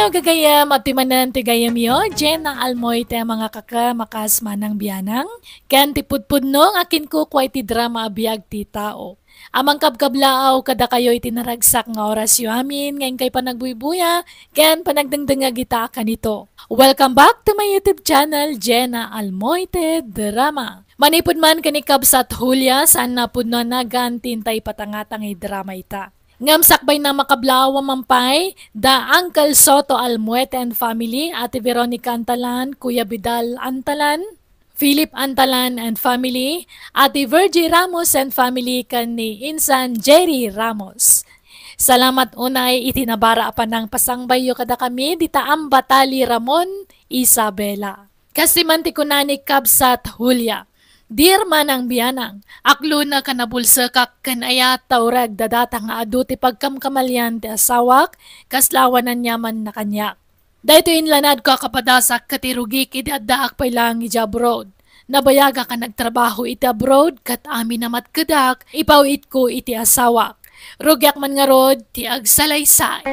Adlaw gagayam at timanan ti gayam yo, Jen na almoy te mga makas manang biyanang, ken ti pudpudno ng akin ko kway ti drama abiyag ti tao. Amang kabkablaaw kada kayo itinaragsak nga orasyo amin, ngayon kay panagbuibuya, ken panagdangdanga gita kanito. Welcome back to my YouTube channel, Jenna Almoite Drama. Manipod man kanikab sa Hulya, saan na po na nagantintay patangatang drama ita. Ngam sakbay na makablawa mampay, da Uncle Soto Almuete and family, Ate Veronica Antalan, Kuya Vidal Antalan, Philip Antalan and family, Ate Virgie Ramos and family kan ni Insan Jerry Ramos. Salamat unay itinabara pa ng pasangbayo kada kami, dita ang Batali Ramon Isabela. Kasi mantikunani kabsat Hulya. Dear manang biyanang, aklo na kanabulsa kak kanaya taurag dadata nga adu ti pagkamkamalyan ti asawak, kaslawanan yaman na kanyak. Dahito inlanad ko kapadasak katirugik iti addaak pay lang ija abroad. Nabayaga ka nagtrabaho iti abroad, kat amin namat kadak, ipawit ko iti asawak. Rugyak man nga rod, ti agsalaysay.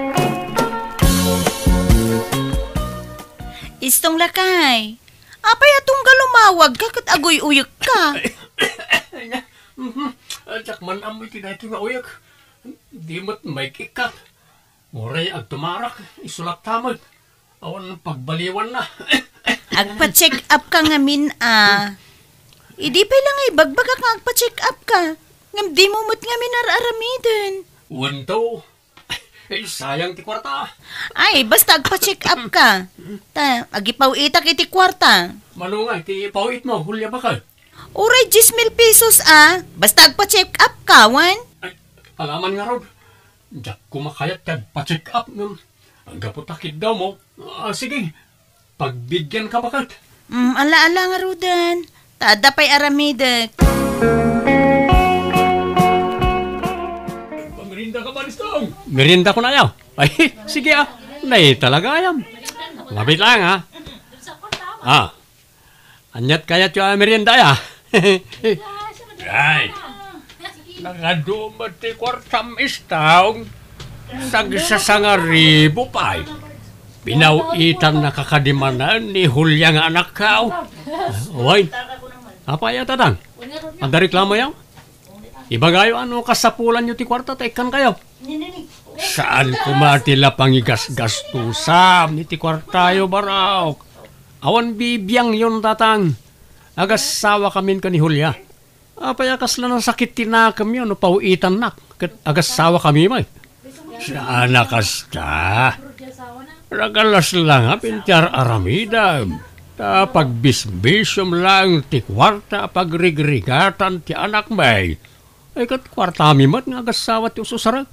Istong lakay. Apay atong galumawag ka kat agoy uyok ka. Jakman amoy tinay nga uyak. Di mo't may kikat. Moray agtumarak, isulat tamag. Awan pagbaliwan na. Agpa-check up ka ngamin Idi pa lang ay bagbaga ka agpa-check up ka. Ngam di mo mo't ngamin araramidin. Wanto. Sayang ti kwarta. Ay, basta agpa-check up ka. Agipaw itak iti kwarta. Malungay, ti pawit mo, Hulya bakal. Uray, 10,000 pesos Basta agpa-check up ka, wan. Ay, alaman nga rod. Diyak kumakayat kag pa-check up ng agaputakid daw mo. Sige, pagbigyan ka bakal. Ala-ala nga rodan. Tada pa'y aramidek. Merinda ka ba, Nistong? Merinda ko na yaw. Ay, sige Nay, talaga ayam. Labit lang Anyat kaya tiyo merienda ya. Ay, nagadumat ti kwartam istong. Sagsasangaribo pa. Pinawitan na kakadimanan ni Hulya nga anak ka. Uy, apa ya tatang? Ada reklamo yaw? Ibagayo kasapulan nyo ti kwarta, tekan kayo. Saan kumatila pangigas-gastusam ni ti kwartayo baraw? Awan bibiyang yon tatang. Agasawa kamin ka ni Hulya. Apayakas lang ng sakit tinakam yun, pauitan na. Agasawa kami may. Saan nakasta? Ragalas lang pintyar aramida. Pagbisbisyom lang ti kwarta pagrigrigatan ti anak may. Ay kat kwartami mat nga agasawa ti ususarag.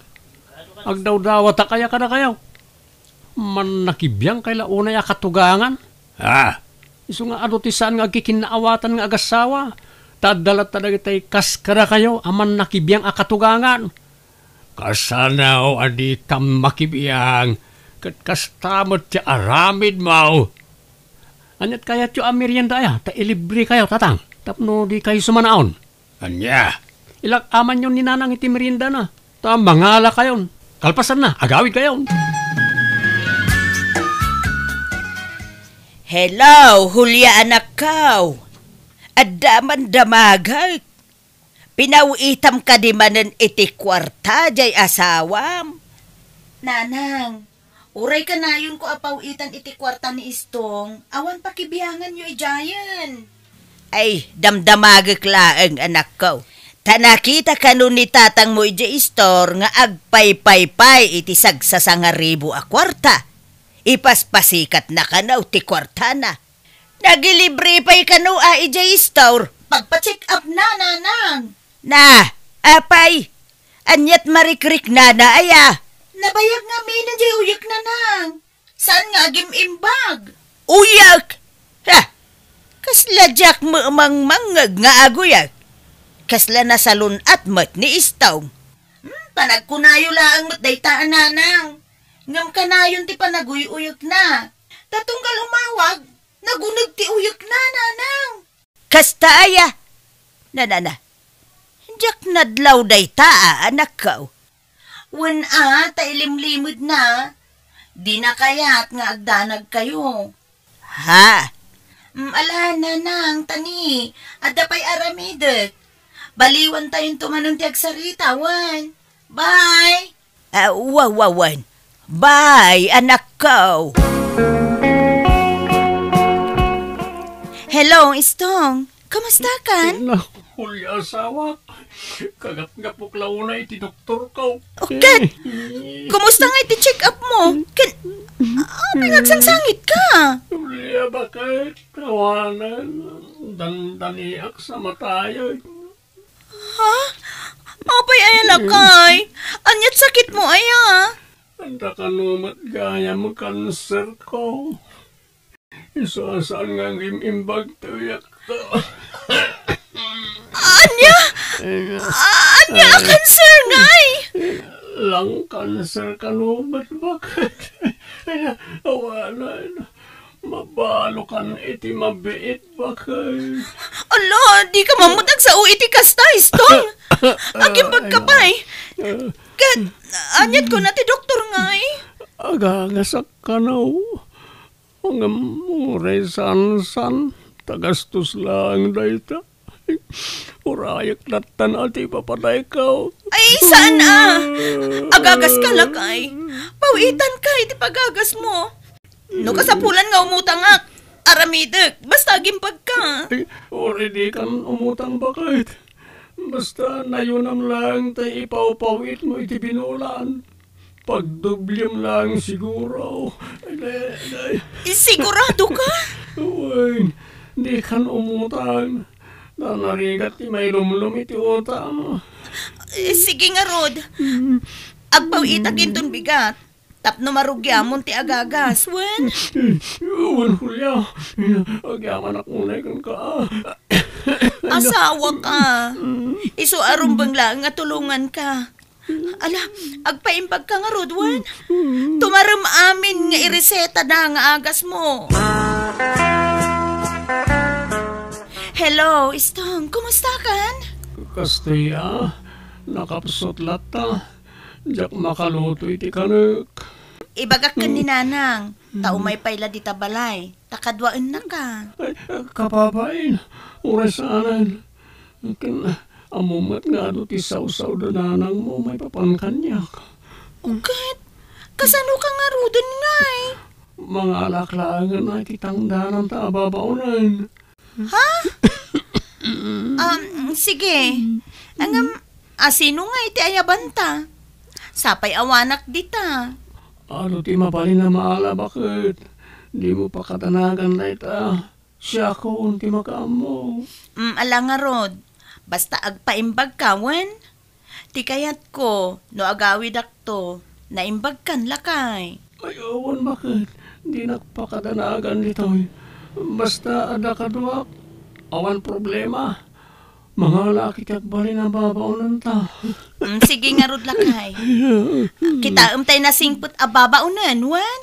Agdaw-dawa ta kaya kada kayaw. Man nakibiyang kay launay akatugangan. Iso nga adutisan nga kikinaawatan nga agasawa. Tadalat talaga tay kas kada kayo aman nakibiyang akatugangan. Kasanaw adi kam makibiyang. Kat kastamot ti aramid mau. Anyat kaya tiyo merienda ya, ta ilibre kayo tatang. Tapno di kayo sumanaon. Anya? Ilak aman yun ni nanang iti merienda na. Ta mangala kayon. Kalpasan na, agawid kayon. Hello, Hulya anak kaw. Adaman damagay. Pinawitam ka di manen iti kwarta jay asawam. Nanang, uray ka na yun ko apawitan iti kwarta ni Istong. Awan pakibiyangan nyo ijayan. Ay, damdamagak laeng anak kaw. Tanakita ka nun ni tatang mo iti istor nga agpay-pay-pay iti sagsasangaribo a kwarta. Ipaspasikat na kanaw ti kwarta na. Nagilibre pa'y kanaw iti istor. Pagpa-check up na, nanang. Na, apay. Anyat marikrik na aya. Nabayag nga minan di uyak na nang. Saan nga agim-imbag? Uyak? Ha? Kasla jak mo mangmangag nga aguyak. Kasla na salon at mat ni istaw. Panagkunayo laang mat daytaan nanang. Ngam kanayon ti panaguyuyok na. Tatunggal umawag, nagunag ti uyok na nanang. Kasta aya. Na. Jak nadlaw dayta anak kaw. Wan ta ilimlimod na. Di na kaya't nga agdanag kayo. Ha? Ala, nanang, tani. Adapay aramidek. Baliwan tayong tumanong tiag sarita, wan. Bye! Wawawan. Bye, anak ko. Hello, Istong. Kamusta kan? Huli asawa. Kagat nga po klauna iti doktor ko. Okay. Kumusta nga iti-check up mo? Pinagsangsangit ka. Huli bakit? Tawanan. Dandaniak sa matayo. Ha? Apay ay lakay. Anyat sakit mo aya. Anda ka numat gaya mo kanser ko. Isasaan nga imbag tuyak to. Anya? Anya, cancer ngay. Lang kanser ka numat bakit? Awanan. Mabalo kan iti mabiit bakit? Ala, di ka mamutag sa uiti kasta, Istong. Aging pagkapay. Anyat ko na ti doktor ngay. Agagasak ka na ang amuray san-san. Tagastos lang dayta. Urayak latan ati papaday ka. Ay, saan agagas ka lakay. Pawitan ka, iti pagagas mo. No kasapulan nga umutang aramidek. Basta gimpag ka. Already kan umutang bakit? Basta nayunam lang tayo ipawpawit mo iti binulan. Pagdublem lang siguro. Sigurado ka? Uy, di kan umutang. Nanarigat ti may lumlum iti utang. Sige nga, Rod. Agpawitak intun bigat. Tapno marugyamon ti agagas, wen? Uwan hulya. Agyaman akunay kan ka. Asawa ka. Iso arumbang lang nga tulungan ka. Ala, agpaimbag ka nga, Rod, wen? Tumaram amin nga ireseta na nga agas mo. Hello, Istong. Kumusta kan? Kastaya, nakapsot lata. Diyak makaluto iti kanek. Ibagak ka ni nanang. Taumay payla di tabalay. Takadwaan na ka. Ay, kapapain. Urasanan. Amumat nga do ti sausaw da nanang mo may papangkanyak. Ugat, kasano ka nga rudon ngay? Mga alaklangan na ititangdanan ta ababaunan. Ha? Sige. Sino nga iti ayabanta? Sapay awanak dita. Ano ti mapali na maala bakit? Di mo pa katanagan na ita. Siya ko unti makaamo. Ala nga, Rod. Basta agpaimbag ka, wen? Ti kayat ko, no agawid akto, naimbag kan lakay. Ay, awan bakit? Di nakpakatanagan nito. Basta ada kaduak. Awan problema. Mga laki kagbali na babaunan ta. Sige nga, Rod, lakay. Kita tay na singput ababaunan, wen?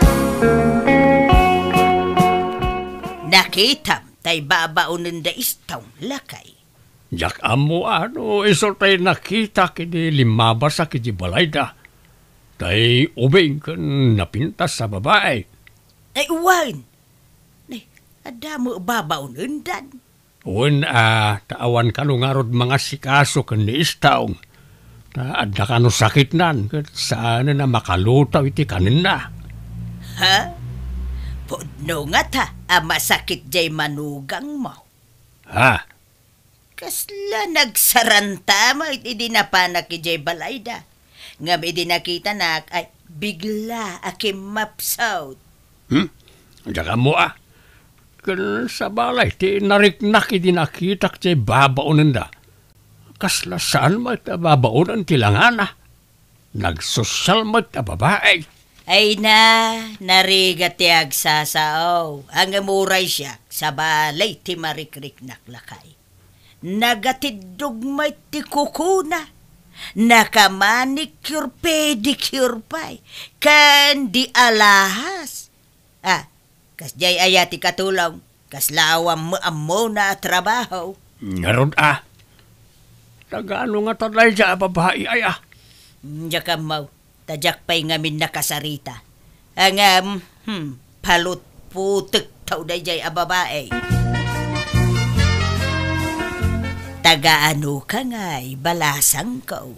Nakitam tay babaunan da istaw lakay. Jak amo iso tay nakita kini limabas sa kiti balayda. Tay ubing kan napintas sa babae. Ay, uwan. Ay, ada mo babaunan dan. Uwan taawan ka nungarod mga sikaso kan ni istaw. Ada ka no sakit nan. Saan na makalutaw iti kanina. Ha? Podno nga ta, masakit jay manugang mo. Ha? Kasla nagsaranta mo, iti napanak ki jay balayda. Ngam iti nakita nak, ay bigla akim mapsaw. Diyan mo Kan sa balay, ti nariknak iti nakita jay babaunan da. Kasla saan mo iti babaunan tilangana. Nagsosyal mo iti babae. Ay narigat ti agsasao. Ang amuray siya, sa balay ti marikriknak lakay. Nagatidog may ti kukuna. Nakamanicure pedicure pa'y. Kan di alahas. Kas jay ayati katulong. Kas lawam mo amo na trabaho. Ngarod Tagano nga talay siya babae ay Diyak mo. Tadyak pa'y ngamin nakasarita. Ang palutputek tao dayjay a babae. Taga-ano ka nga'y balasang ko.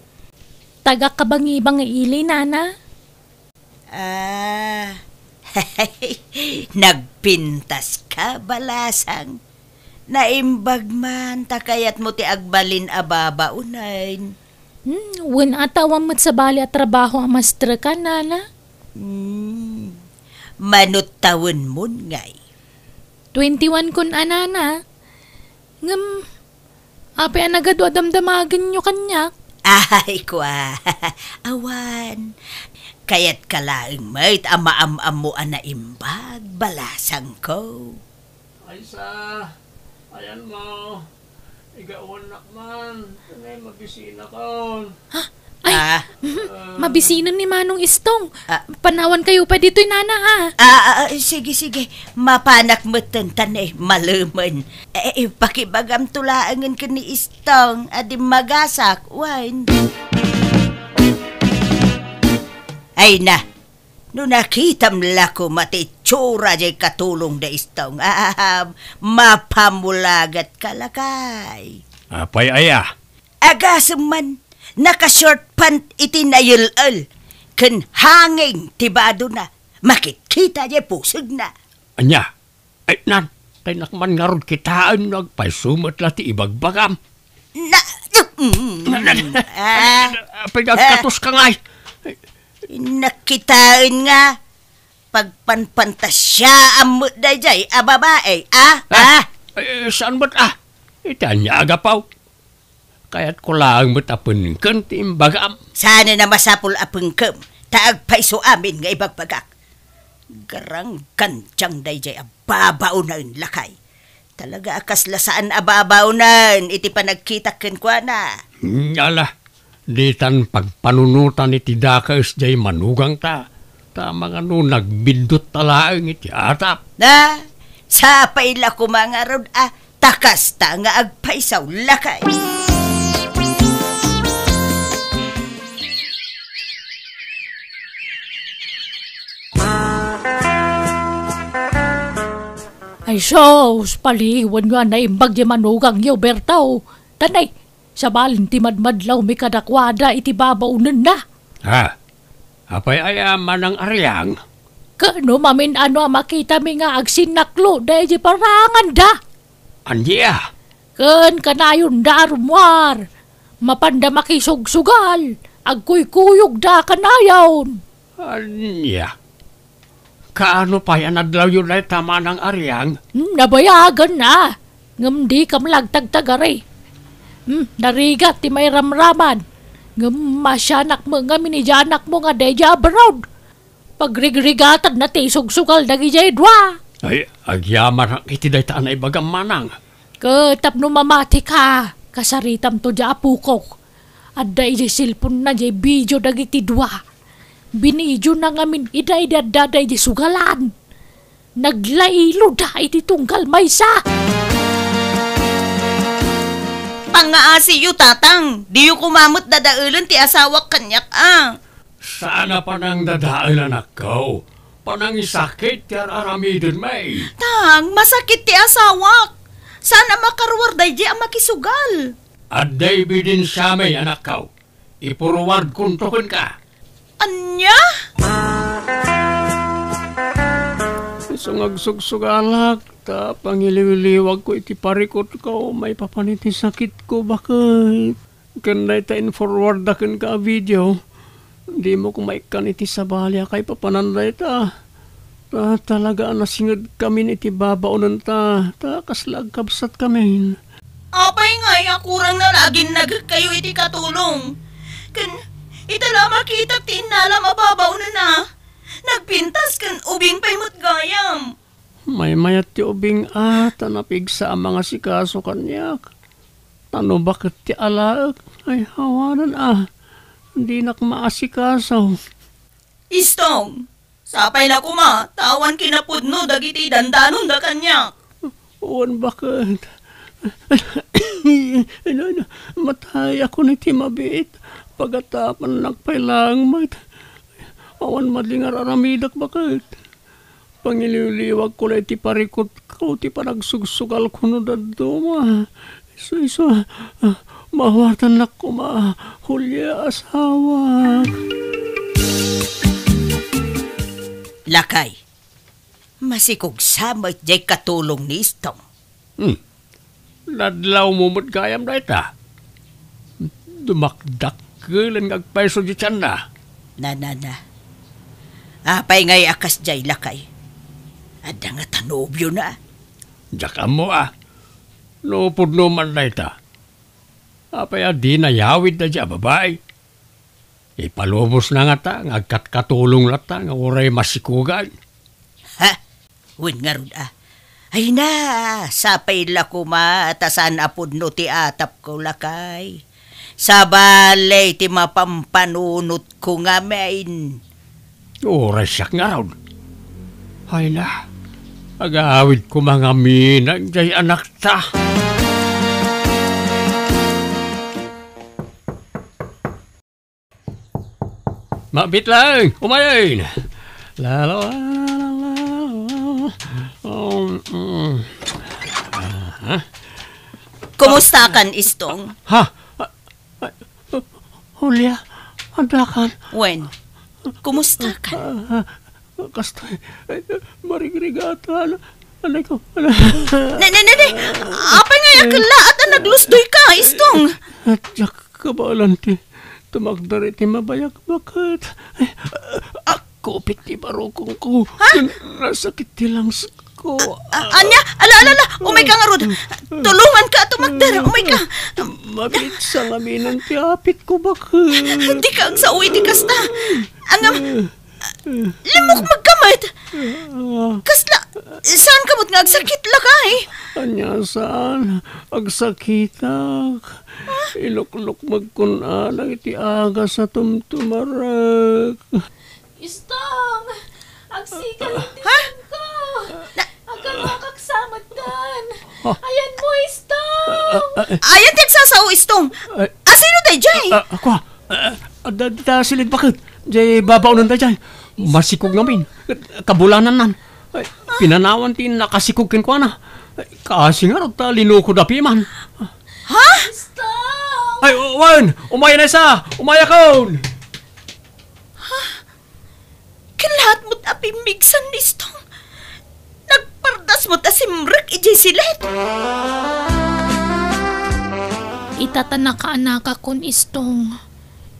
Taga kabangi-bangi ili, nana. Nagpintas ka, balasang. Naimbag man, takayat mo ti agbalin ababa unayn. Wen atawan mo't sa bali at trabaho ang mastra ka, nana. Manot taon mo nga'y. 21 kun anana. Ape anagado adamdamagan nyo kanya. Ay, kwa. Awan. Kaya't kalaing may't ama-am-am mo anaimbag, balasang ko. Ay ayan mo. Igawan na man. Tunay mabisina ko. Ay, mabisinan ni Manong Istong. Panawan kayo pa dito'y nana Sige. Mapanak mo tantan maluman. Pakibagam tulaangan ka ni Istong. Adim magasak, wine. Ay na. No nakitam lako matitsura jay katulong da Istong. Mapamulagat kalakay. Apay aya. Agasam man. Naka-short pant itinayul-ul. Kan hanging tibado na. Makikita niya pusog na. Anya, ay nan, kay nakman nga ron kitaan nagpaisumat lati ibagbagam. Pagkatos ka nga'y. Nakitaan nga. Pagpanpantasya amot da jay, babae, Saan ba't Itanya agapaw. Kaya't ko lang matapon kan timbagam. Sana na masapul apeng kem. Taag paiso amin nga ibagbagak. Garang kantyang dayjay ababaw na yun lakay. Talaga akas lasaan ababaw na iti panagkitakin kwa na. Yala, ditan pagpanunutan iti dakas jay manugang ta. Ta mga nagbindot talaang iti atap. Na, sa paila ko mga rod takas ta nga agpaisaw lakay. Ay sos, paliwan nga na imbag di manugang yaw bertaw. Tanay, sa balin ti madmadlaw may kadakwada iti babaunan na. Apay ayaman ang aryang. Kano mamin makita mi nga agsinaklo dahil di parangan da. Anya? Ken kanayon da rumwar. Mapanda makisugsugal. Agkuy-kuyog da kanayon. Anya? Kaano pa yan adlaw yun ay tama ng aryang? Nabayagan na. Ngam di kam lagtagtagari. Narigat ti may ramraman. Ngam masyanak mo nga minijanak mo nga deja abroad. Pagrigrigatad na ti sugsugal dagi jay dwa. Ay, agyaman ang itiday taan ay bagang manang. Katap no mamati ka. Kasaritam to di apukok. At da iti silpon na jay video dagi ti dwa. Binidyo na ngamin iday-daday di sugalan. Naglailo da iti tunggal maysa. Pangaasi yu tatang, di yu kumamot dadaulan ti asawak kanyak Sana pa nang dadaan anak ko. Panang isakit yan aramidin may. Tang, masakit ti asawak. Sana makarwar day di ang makisugal. At David din siya may anak ko. Ipuruward kuntukon ka. Anya? Sungag-sugsugalak, ta pangiliwiliwag ko iti parikot ko, may papaniti sakit ko, bakit? Kanday ta in-forward akin ka video, di mo kumaikan iti sabalya kay papananday ta. Ta talaga nasingad kami iti babaunan ta kaslag kabsat kami. Apay nga, kurang na laging kayo iti katulong. Itala makita tinala mababaw na. Nagpintas kan ubing paymot gayam. May mayat ti ubing tanapig sa mga sikaso kanyak. Tano bakit ti alaak? Ay hawanan Hindi nak maasikaso. Istong, sapay na kuma, tawan kinapudno dagiti dandanon da kanyak. Uwan bakit? Matay ako ni ti mabit. Pagatapan nagpailang Awan madlingar aramidak bakit? Pangiliwliwag ko lang ti parikot ko, ti panagsugal ko no dadto ma. Iso, mawatan na ko Hulya asawa. Lakay, masikog samay jay katulong ni Istong. Ladlaw mo mo't gayam na ita. Dumakdak lang agpaiso di tiyan na. Na. Apay ngay akas jay lakay. Ada nga tanobyo na. Diyak mo Lupod naman na ita. Apay di na yawid na dya babae. Ipalubos na nga ta, ngagkat-katulong na ta, nga uray masikugan. Ha? Win nga ron Ay na, sapay la ko atasan apod no ti atap ko lakay. Sa balay ti mapampanunot ko nga main. Uray siyak nga ron. Ay na, agawid ko mga minang jay anak ta. Mabit lang, umayin. Lalo. Kumusta kan Istong? Ha? Hulya, andakan. Wen, kumusta kan? Kastay, marigrigata. Anay ko. Ne. Apa nga yakala at naglusdoy ka, Istong? At yak kabalanti. Tumagdari ti mabayak bakit? Ako piti barukong ko. Nasakit ti langs ko. Anya, ala, umay ka nga rod. Tulungan ka at tumagdara, umay ka. Mabit sa ngaminan ti apit ko bakit? Di ka ang sauwi ti kasta. Angam, limok magkamit. Kasla, saan ka mo't nga agsakit lakay? Anya saan? Agsakitak. Ilukluk magkunanang iti aga sa tumtumarak. Istong! Agsikal din ko! Aga makaksamat kan! Ayan mo, Istong! Ayan ti agsasaw, Istong. Asino tayo, Jay? Ako, dita silid bakit? Jay babaunan tayo dyan. Masikog namin. Kabulanan nan. Pinanawan ti nakasikog kin ko na. Kasi nga rin ta linukod api man. Ha? Istong! Ay, Wan! Umaya na isa! Umaya kaon! Kalahat mo't apimigsan, Istong. Nagpardas mo't asimrek ijay silet. Itatana ka anaka kon Istong.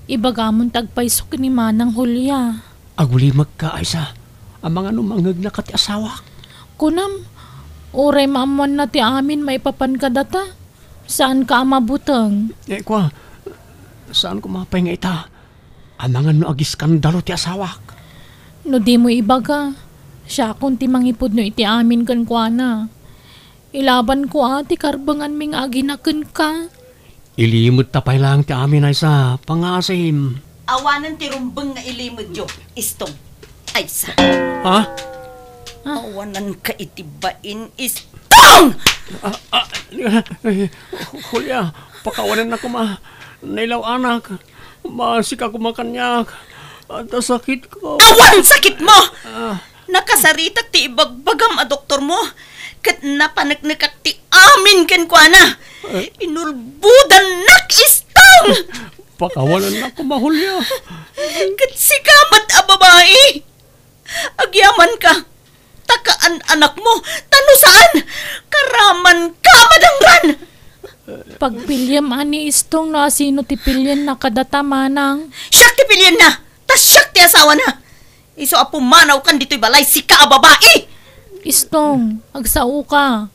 Ibagamon tagpaisok ni Manang Hulya. Aguli magkaaysa. Ang mga numangag na kati asawa. Kunam, oray maamuan na ti amin maipapan ka data. Saan ka mabutang? Kwa, saan ko mapay nga ita? Ang mga no agiskandalo ti asawak. No di mo ibaga. Siya kung ti mangipod no iti amin kan kwa na. Ilaban ko ti karbangan ming aginakan ka. Ilimod tapay lang ti amin ay sa pangasim. Awanan ti rumbeng nga ilimod yo, Istong. Ay sa. Ha? Awanan ka itibain, Istong! Hulya, pakawanan na ko nailaw anak. Masika ko makanyak. At sakit ko. Awan sakit mo! Nakasaritak ti ibagbagam a doktor mo. Kat napanagnikak ti amin ken kwa na. Inulbudan nak, Istong! Pakawanan na ko Hulya. Kat sikamat a babae. Agyaman ka. Takaan anak mo. Tano saan? Karaman ka madangran. Pagpilyam ani Istong na sino ti pilyan na kadata Manang. Siyak ti pilyan na. Tas siyak ti asawa na. Iso apo manaw kan dito'y balay sika a babae. Istong, agsao ka.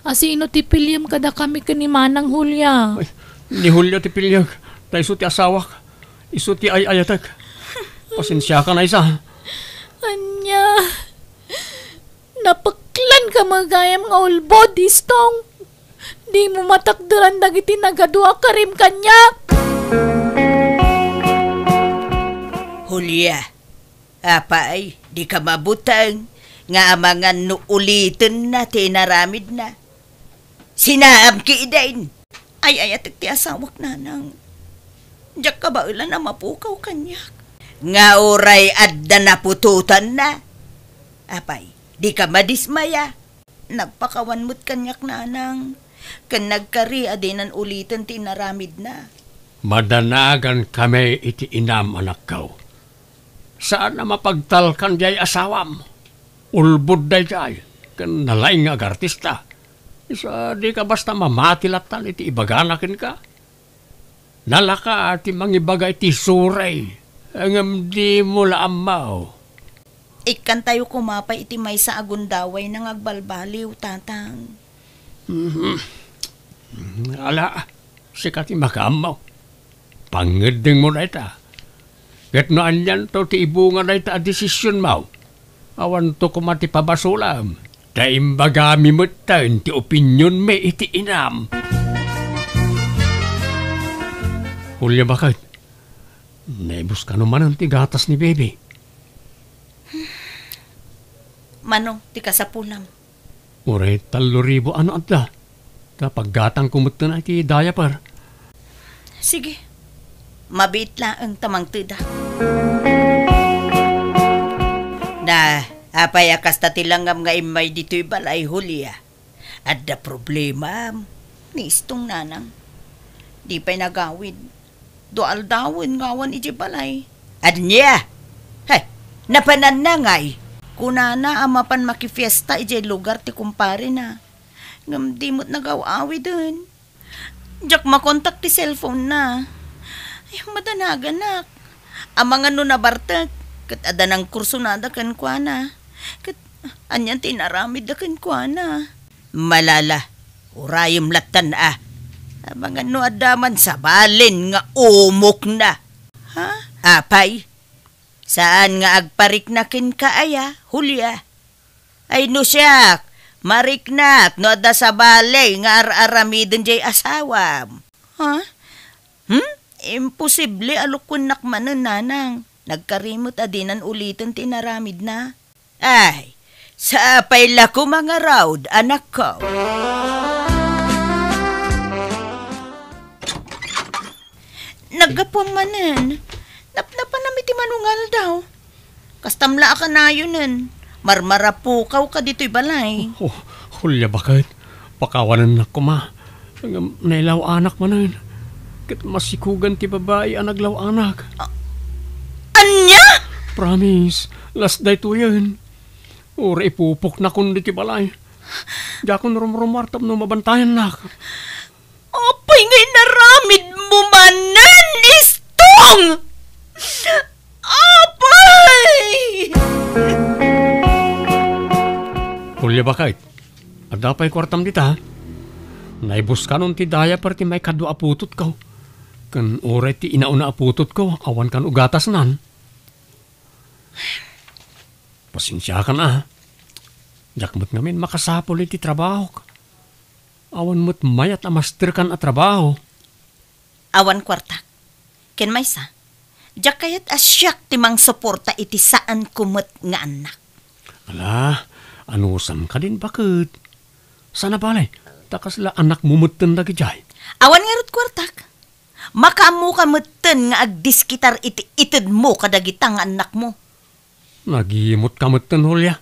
Asino ti pilyam kada kami kani Manang Hulya. Ay, ni Hulya ti pilyag. Ta iso ti asawak. Iso ti ayatak. Pasensya ka na isa. Anya, napaklan ka magayam nga ulbod, Istong. Di mo matakdaran dagiti nagadua ka rin kanya. Hulya, apay, di ka mabutang. Nga amangan no ulitin na, tinaramid na. Sinaam ki idain. Ay atik ti asawak nanang. Diyak ka ba ulan na mapukaw kanyak. Nga oray adda napututan na. Apay, di ka madismaya. Nagpakawanmot kanyak nanang. Kan nagkari adinan ulitan tinaramid na. Madanagan kami iti inam anak ko. Saan na mapagtalkan jay asawam? Ulbud day jay. Kan nalaing nga artista. Isa di ka basta mamatilatan iti ibaganakin ka. Nalaka ati mangibaga iti suray. Ang di mo laamaw. Ikan tayo kumapay iti may sa agundaway nang agbalbaliw, tatang. Ala, sikat makamaw. Pangedeng mo na ita. Kat noan yan to ti ibunga na ita a desisyon mo. Awan to kumati pabasulam. Ta imbagami mo ta ti opinyon me iti inam. Hulya bakit? Naibus ka naman ang tigatas ni baby. Manong, ti kasapunam. Uray, 3,000 ano adla. Kapag gatang kumutta na iti diaper. Sige, mabit lang ang tamang tida. Na, apay akas tatilangam nga imay dito'y balay Hulya. Adda problema. Ni istong nanang. Di pa'y nagawid. Doal dawin ngawan iti balay. Adnya? Hay, napanan na ngay. Kunana amapan makifiesta iti lugar ti kumpare na. Ngam dimot nagawawi dun. Jak makontak ti cellphone na. Ay, madanagan. Amang ano na bartak. Kat ada ng kurso na da kan kwa na. Kat anyan tinaramid da kan kwa na. Malala, urayom latan Abang ano adaman sa balin nga umok na. Ha? Apay, saan nga agparik na kin kaaya, Hulya? Ay no siyak, mariknak no ada sa balay nga ar-aramidin jay asawam. Ha? Imposible alukon nakmanan nanang. Nagkarimot adinan ulitin tinaramid na. Ay, sa apay lako mga raud, anak ko. Nagapwang manan. Napanamit ti manungal daw. Kastamla ka na yun. Marmarapukaw ka dito'y balay. Oh, Hulya bakit? Pakawanan na ko ma. Nailaw anak manan. Kat masikugan ti babae ang naglaw anak. Anya? Promise, last day to yan. Ura ipupok na kundi ti balay. Di ako narumartam no mabantayan na. Apay ngay naramid mo manan, istong! Apay! Hulya bakit? At dapay kwartam dita. Naibus ka nun ti daya parti may kadwa aputot ko. Kan oray ti inauna aputot ko, awan kan ugatas nan. Pasensya ka na. Jakmat ngamin makasapol iti trabaho. Awan mo't mayat na master kan at trabaho. Awan kwartak. Ken maysa. Jak kayat asyak timang suporta iti saan kumot nga anak. Ala, anusan ka din bakit? Sana balay, takas la anak mumutan lagi jay. Awan nga rot kwartak. Makamu ka mutan nga agdiskitar iti itid mo kadagitang anak mo. Nagimot ka mutan, Hulya.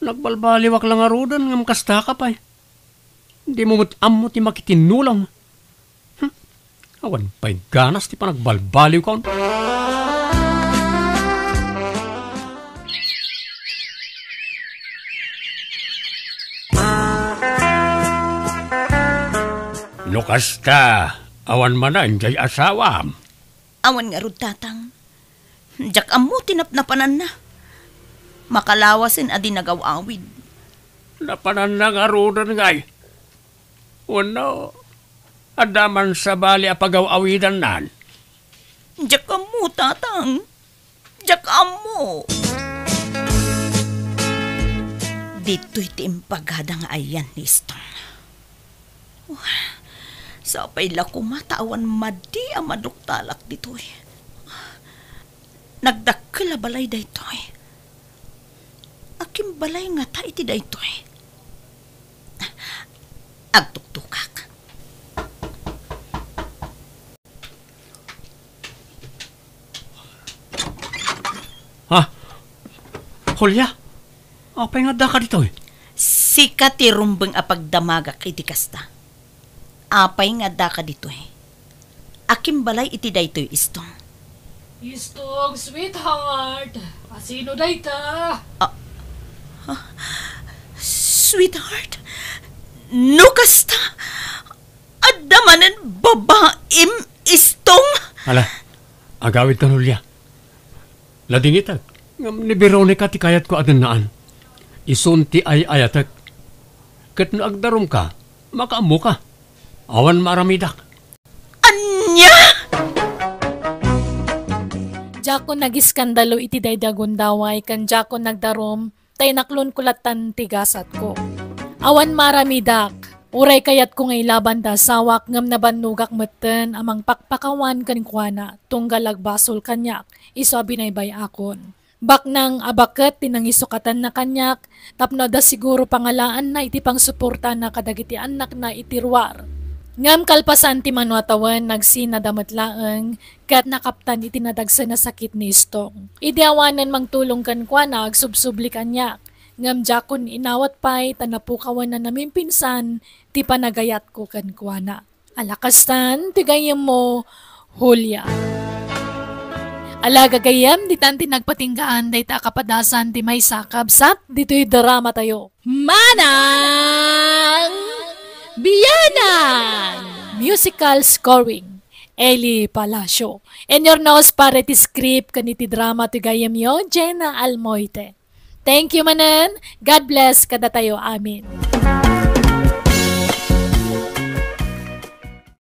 Nagbalbaliwak lang arudan ng kasta ka pa'y. Di mo mo ti makitinulang. Awan pa'y ganas ti pa nagbalbaliw ka. Nukasta, awan manan jay asawam. Awan nga rod tatang. Jak amu tinapnapanan na. Makalawasin adi nagawawid. Napanan na nga rudan ngay. Uno, adaman sa bali apagaw-awidan nan. Jak amu tatang. Jak amu. Dito'y tiimpagadang ayan ni Stong. Sapay la kumatawan madi ang maduktalak dito'y. Nagdakkel balay daytoy. Akim balay nga ta iti daytoy. Agtuktukak. Hulya, apay nga da ka dito eh. Si katirumbeng apagdamagak iti kasta. Apay nga da ka dito eh. Akim balay iti daytoy istong. Istong, sweetheart. Pasino day ta? Sweetheart, no kasta. Adamanan babaim istong. Ala, agawid ka Hulya. Ladingitag, ngam ni Veronica ti kayat ko adan naan. Isunti ay ayatek. Kat no agdarom ka, makaamo ka. Awan maramidak. Anya! Jako nagiskandalo iti daydagon daway kan jako nagdarom tay naklon kulatan tigasat ko. Awan maramidak, uray kayat ko ngay laban da sawak ngam nabanugak meten amang pakpakawan kan kuana tunggal agbasol kanyak iso binaybay akon. Baknang abaket tinangisukatan na kanyak tapno da siguro pangalaan na iti pang suporta na kadagiti anak na itirwar. Ngam kalpasan ti manwatawan nagsinadamatlaeng kat nakaptan iti nadagsa na sakit ni Istong. Ideawanan mangtulong kan kwa na agsubsubli kanyak. Ngam jakon inawat pa'y tanapukawan na namin pinsan ti panagayat ko kan kwa na. Alakastan, tigayam mo, Hulya. Alagagayam, di tanti nagpatinggaan day ta kapadasan ti may sakabsat, dito'y drama tayo. Manang! Biyanan! Musical scoring, Eli Palacio. And your nose para ti script kaniti drama ti gayam yo, Jenna Almoite. Thank you manan. God bless kada tayo. Amin.